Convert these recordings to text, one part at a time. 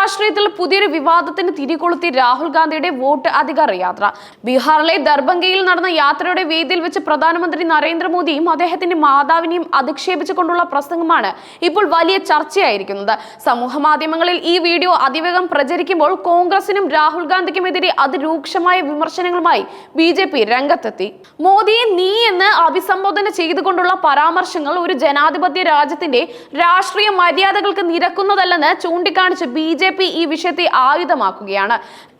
രാഷ്ട്രീയത്തിൽ പുതിയൊരു വിവാദത്തിന് തിരികൊളുത്തി രാഹുൽ ഗാന്ധിയുടെ വോട്ട് അധികാര യാത്ര. ബീഹാറിലെ ദർഭംഗയിൽ നടന്ന യാത്രയുടെ വേദിയിൽ വെച്ച് പ്രധാനമന്ത്രി നരേന്ദ്രമോദിയും അദ്ദേഹത്തിന്റെ മാതാവിനെയും അധിക്ഷേപിച്ചുകൊണ്ടുള്ള പ്രസംഗമാണ് ഇപ്പോൾ വലിയ ചർച്ചയായിരിക്കുന്നത്. സമൂഹ മാധ്യമങ്ങളിൽ ഈ വീഡിയോ അതിവേഗം പ്രചരിക്കുമ്പോൾ കോൺഗ്രസിനും രാഹുൽ ഗാന്ധിക്കുമെതിരെ അതിരൂക്ഷമായ വിമർശനങ്ങളുമായി BJP രംഗത്തെത്തി. മോദിയെ നീ എന്ന് അഭിസംബോധന ചെയ്തുകൊണ്ടുള്ള പരാമർശങ്ങൾ ഒരു ജനാധിപത്യ രാജ്യത്തിന്റെ രാഷ്ട്രീയ മര്യാദകൾക്ക് നിരക്കുന്നതല്ലെന്ന് ചൂണ്ടിക്കാണിച്ച് BJP ഈ വിഷയത്തെ ആയുധമാക്കുകയാണ്.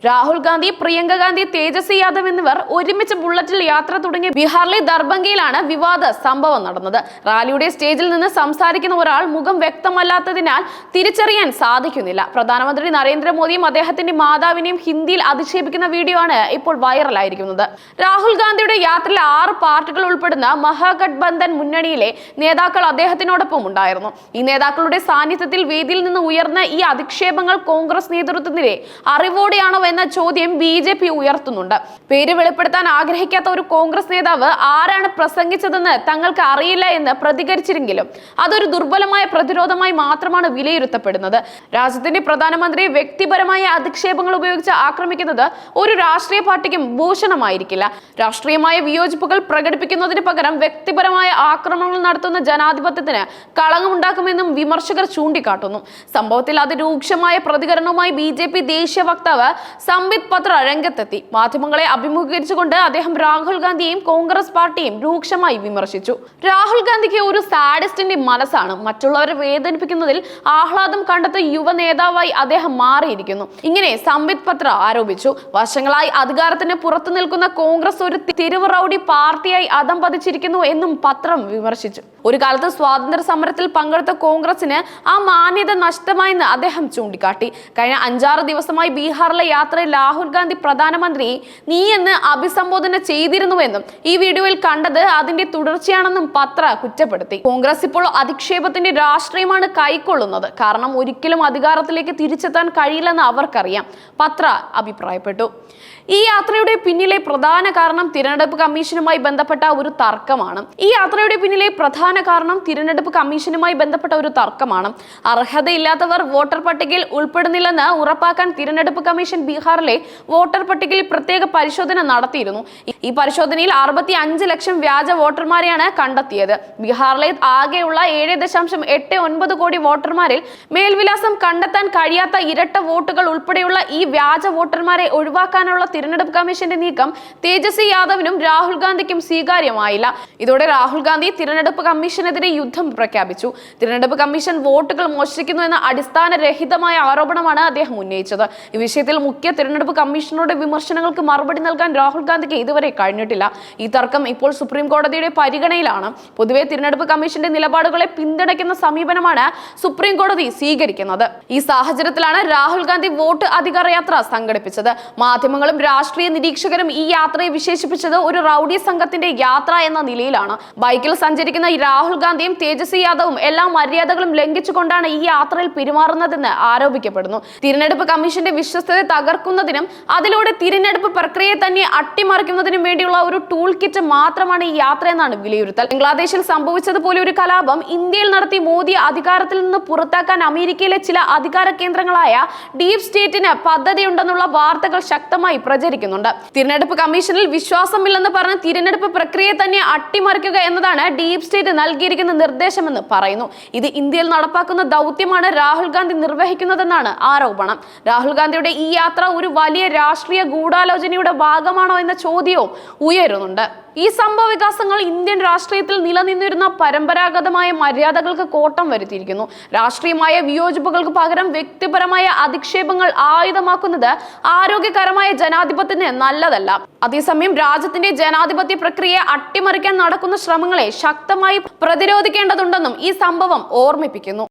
രാഹുൽ ഗാന്ധി, പ്രിയങ്ക ഗാന്ധി, തേജസ്വി യാദവ് എന്നിവർ ഒരുമിച്ച് ബുള്ളറ്റിൽ യാത്ര തുടങ്ങിയ ബീഹാറിലെ ദർഭംഗയിലാണ് വിവാദ സംഭവം നടന്നത്. റാലിയുടെ സ്റ്റേജിൽ നിന്ന് സംസാരിക്കുന്ന ഒരാൾ മുഖം വ്യക്തമല്ലാത്തതിനാൽ തിരിച്ചറിയാൻ സാധിക്കുന്നില്ല. പ്രധാനമന്ത്രി നരേന്ദ്രമോദിയും അദ്ദേഹത്തിന്റെ മാതാവിനെയും ഹിന്ദിയിൽ അധിക്ഷേപിക്കുന്ന വീഡിയോ ആണ് ഇപ്പോൾ വൈറലായിരിക്കുന്നത്. രാഹുൽ ഗാന്ധിയുടെ യാത്രയിൽ 6 പാർട്ടികൾ ഉൾപ്പെടുന്ന മഹാഗഠബന്ധൻ മുന്നണിയിലെ നേതാക്കൾ അദ്ദേഹത്തിനോടൊപ്പം ഉണ്ടായിരുന്നു. ഈ നേതാക്കളുടെ സാന്നിധ്യത്തിൽ വേദിയിൽ നിന്ന് ഉയർന്ന ഈ അധിക്ഷേപങ്ങൾ കോൺഗ്രസ് നേതൃത്വത്തിനെതിരെ അറിവോടെയാണോ എന്ന ചോദ്യം BJP ഉയർത്തുന്നുണ്ട്. പേര് വെളിപ്പെടുത്താൻ ആഗ്രഹിക്കാത്ത ഒരു കോൺഗ്രസ് നേതാവ് ആരാണ് പ്രസംഗിച്ചതെന്ന് തങ്ങൾക്ക് അറിയില്ല എന്ന് പ്രതികരിച്ചിരുന്നെങ്കിലും അതൊരു ദുർബലമായ പ്രതിരോധമായി മാത്രമാണ് വിലയിരുത്തപ്പെടുന്നത്. രാജ്യത്തിന്റെ പ്രധാനമന്ത്രിയെ വ്യക്തിപരമായ അധിക്ഷേപങ്ങൾ ഉപയോഗിച്ച് ആക്രമിക്കുന്നത് ഒരു രാഷ്ട്രീയ പാർട്ടിക്കും ഭൂഷണമായിരിക്കില്ല. രാഷ്ട്രീയമായ വിയോജിപ്പുകൾ പ്രകടിപ്പിക്കുന്നതിന് പകരം വ്യക്തിപരമായ ആക്രമണങ്ങൾ നടത്തുന്ന ജനാധിപത്യത്തിന് കളങ്കമുണ്ടാക്കുമെന്നും വിമർശകർ ചൂണ്ടിക്കാട്ടുന്നു. സംഭവത്തിൽ അതിരൂക്ഷമായ പ്രതികരണവുമായി BJP ദേശീയ വക്താവ് സംബിത് പത്ര രംഗത്തെത്തി. മാധ്യമങ്ങളെ അഭിമുഖീകരിച്ചുകൊണ്ട് അദ്ദേഹം രാഹുൽ ഗാന്ധിയെയും കോൺഗ്രസ് പാർട്ടിയെയും രൂക്ഷമായി വിമർശിച്ചു. രാഹുൽ ഗാന്ധിക്ക് ഒരു സാഡിസ്റ്റിന്റെ മനസ്സാണ്. മറ്റുള്ളവരെ വേദനിപ്പിക്കുന്നതിൽ ആഹ്ലാദം കണ്ടെത്ത യുവ നേതാവായി അദ്ദേഹം മാറിയിരിക്കുന്നു. ഇങ്ങനെ സംബിത് പത്ര ആരോപിച്ചു. വർഷങ്ങളായി അധികാരത്തിന് പുറത്തു നിൽക്കുന്ന കോൺഗ്രസ് ഒരു തെരുവ് റൗഡി പാർട്ടിയായി അധംപതിച്ചിരിക്കുന്നു എന്നും പത്രം വിമർശിച്ചു. ഒരു കാലത്ത് സ്വാതന്ത്ര്യ സമരത്തിൽ പങ്കെടുത്ത കോൺഗ്രസിന് ആ മാന്യത നഷ്ടമായെന്ന് അദ്ദേഹം ചൂണ്ടിക്കാട്ടി. കഴിഞ്ഞ 5-6 ദിവസമായി ബീഹാറിലെ യാത്രയിൽ രാഹുൽ ഗാന്ധി പ്രധാനമന്ത്രിയെ നീ എന്ന് അഭിസംബോധന ചെയ്തിരുന്നുവെന്നും ഈ വീഡിയോയിൽ കണ്ടത് അതിന്റെ തുടർച്ചയാണെന്നും പത്ര കുറ്റപ്പെടുത്തി. കോൺഗ്രസ് ഇപ്പോൾ അധിക്ഷേപത്തിന്റെ രാഷ്ട്രീയമാണ് കൈക്കൊള്ളുന്നത്. കാരണം ഒരിക്കലും അധികാരത്തിലേക്ക് തിരിച്ചെത്താൻ കഴിയില്ലെന്ന് അവർക്കറിയാം, പത്ര അഭിപ്രായപ്പെട്ടു. ഈ യാത്രയുടെ പിന്നിലെ പ്രധാന കാരണം തിരഞ്ഞെടുപ്പ് കമ്മീഷനുമായി ബന്ധപ്പെട്ട ഒരു തർക്കമാണ്. അർഹതയില്ലാത്തവർ വോട്ടർ പട്ടികയിൽ ഉൾപ്പെടുന്നില്ലെന്ന് ഉറപ്പാക്കാൻ തിരഞ്ഞെടുപ്പ് കമ്മീഷൻ ബീഹാറിലെ വോട്ടർ പട്ടികയിൽ പ്രത്യേക പരിശോധന നടത്തിയിരുന്നു. ഈ പരിശോധനയിൽ 65 ലക്ഷം വ്യാജ വോട്ടർമാരെയാണ് കണ്ടെത്തിയത്. ബീഹാറിലെ ആകെയുള്ള 7.89 കോടി വോട്ടർമാരിൽ മേൽവിലാസം കണ്ടെത്താൻ കഴിയാത്ത ഇരട്ട വോട്ടുകൾ ഉൾപ്പെടെയുള്ള ഈ വ്യാജ വോട്ടർമാരെ ഒഴിവാക്കാനുള്ള തിരഞ്ഞെടുപ്പ് കമ്മീഷന്റെ നീക്കം തേജസ്വി യാദവിനും രാഹുൽ ഗാന്ധിക്കും സ്വീകാര്യമായില്ല. ഇതോടെ രാഹുൽ ഗാന്ധി തിരഞ്ഞെടുപ്പ് കമ്മീഷനെതിരെ യുദ്ധം പ്രഖ്യാപിച്ചു. തിരഞ്ഞെടുപ്പ് കമ്മീഷൻ വോട്ടുകൾ മോഷ്ടിക്കുന്നു എന്ന അടിസ്ഥാനരഹിതമായ ആരോപണമാണ് അദ്ദേഹം ഉന്നയിച്ചത്. ഈ വിഷയത്തിൽ മുഖ്യ തിരഞ്ഞെടുപ്പ് കമ്മീഷണറുടെ വിമർശനങ്ങൾക്ക് മറുപടി നൽകാൻ രാഹുൽ ഗാന്ധിക്ക് ഇതുവരെ കഴിഞ്ഞിട്ടില്ല. ഈ തർക്കം ഇപ്പോൾ സുപ്രീം കോടതിയുടെ പരിഗണനയിലാണ്. പൊതുവെ തിരഞ്ഞെടുപ്പ് കമ്മീഷന്റെ നിലപാടുകളെ പിന്തുണയ്ക്കുന്ന സമീപനമാണ് സുപ്രീം കോടതി സ്വീകരിക്കുന്നത്. ഈ സാഹചര്യത്തിലാണ് രാഹുൽ ഗാന്ധി വോട്ട് അധികാര യാത്ര സംഘടിപ്പിച്ചത്. മാധ്യമങ്ങളും രാഷ്ട്രീയ നിരീക്ഷകരും ഈ യാത്രയെ വിശേഷിപ്പിച്ചത് ഒരു റൗഡി സംഘത്തിന്റെ യാത്ര എന്ന നിലയിലാണ്. ബൈക്കിൽ സഞ്ചരിക്കുന്ന രാഹുൽ ഗാന്ധിയും തേജസ്വി യാദവും എല്ലാ മര്യാദകളും ലംഘിച്ചുകൊണ്ടാണ് ഈ യാത്രയിൽ പെരുമാറുന്നതെന്ന് ആരോപിക്കപ്പെടുന്നു. തിരഞ്ഞെടുപ്പ് കമ്മീഷന്റെ വിശ്വസ്തത തകർക്കുന്നതിനും അതിലൂടെ തിരഞ്ഞെടുപ്പ് പ്രക്രിയയെ തന്നെ അട്ടിമറിക്കുന്നതിനും വേണ്ടിയുള്ള ഒരു ടൂൾ കിറ്റ് മാത്രമാണ് ഈ യാത്ര എന്നാണ് വിലയിരുത്തൽ. ബംഗ്ലാദേശിൽ സംഭവിച്ചതുപോലെ ഒരു കലാപം ഇന്ത്യയിൽ നടത്തി മോദിയെ അധികാരത്തിൽ നിന്ന് പുറത്താക്കാൻ അമേരിക്കയിലെ ചില അധികാര കേന്ദ്രങ്ങളായ ഡീപ് സ്റ്റേറ്റിന് പദ്ധതിയുണ്ടെന്നുള്ള വാർത്തകൾ ശക്തമായി പ്രചരിക്കുന്നുണ്ട്. തിരഞ്ഞെടുപ്പ് കമ്മീഷനിൽ വിശ്വാസമില്ലെന്ന് പറഞ്ഞ് തിരഞ്ഞെടുപ്പ് പ്രക്രിയയെ തന്നെ അട്ടിമറിക്കുക എന്നതാണ് ഡീപ് സ്റ്റേറ്റ് നൽകിയിരിക്കുന്ന നിർദ്ദേശമെന്ന് പറയുന്നു. ഇത് ഇന്ത്യയിൽ നടപ്പാക്കുന്ന ദൗത്യമാണ് രാഹുൽ ഗാന്ധി നിർവഹിക്കുന്നതെന്നാണ് ആരോപണം. രാഹുൽ ഗാന്ധിയുടെ ഈ യാത്ര ഒരു വലിയ രാഷ്ട്രീയ ഗൂഢാലോചനയുടെ ഭാഗമാണോ എന്ന ചോദ്യവും ഉയരുന്നുണ്ട്. ഈ സംഭവ വികാസങ്ങൾ ഇന്ത്യൻ രാഷ്ട്രീയത്തിൽ നിലനിന്നിരുന്ന പരമ്പരാഗതമായ മര്യാദകൾക്ക് കോട്ടം വരുത്തിയിരിക്കുന്നു. രാഷ്ട്രീയമായ വിയോജിപ്പുകൾക്ക് പകരം വ്യക്തിപരമായ അധിക്ഷേപങ്ങൾ ആയുധമാക്കുന്നത് ആരോഗ്യകരമായ ജനാധിപത്യത്തിന് നല്ലതല്ല. അതേസമയം രാജ്യത്തിന്റെ ജനാധിപത്യ പ്രക്രിയയെ അട്ടിമറിക്കാൻ നടക്കുന്ന ശ്രമങ്ങളെ ശക്തമായി പ്രതിരോധിക്കേണ്ടതുണ്ടെന്നും ഈ സംഭവം ഓർമ്മിപ്പിക്കുന്നു.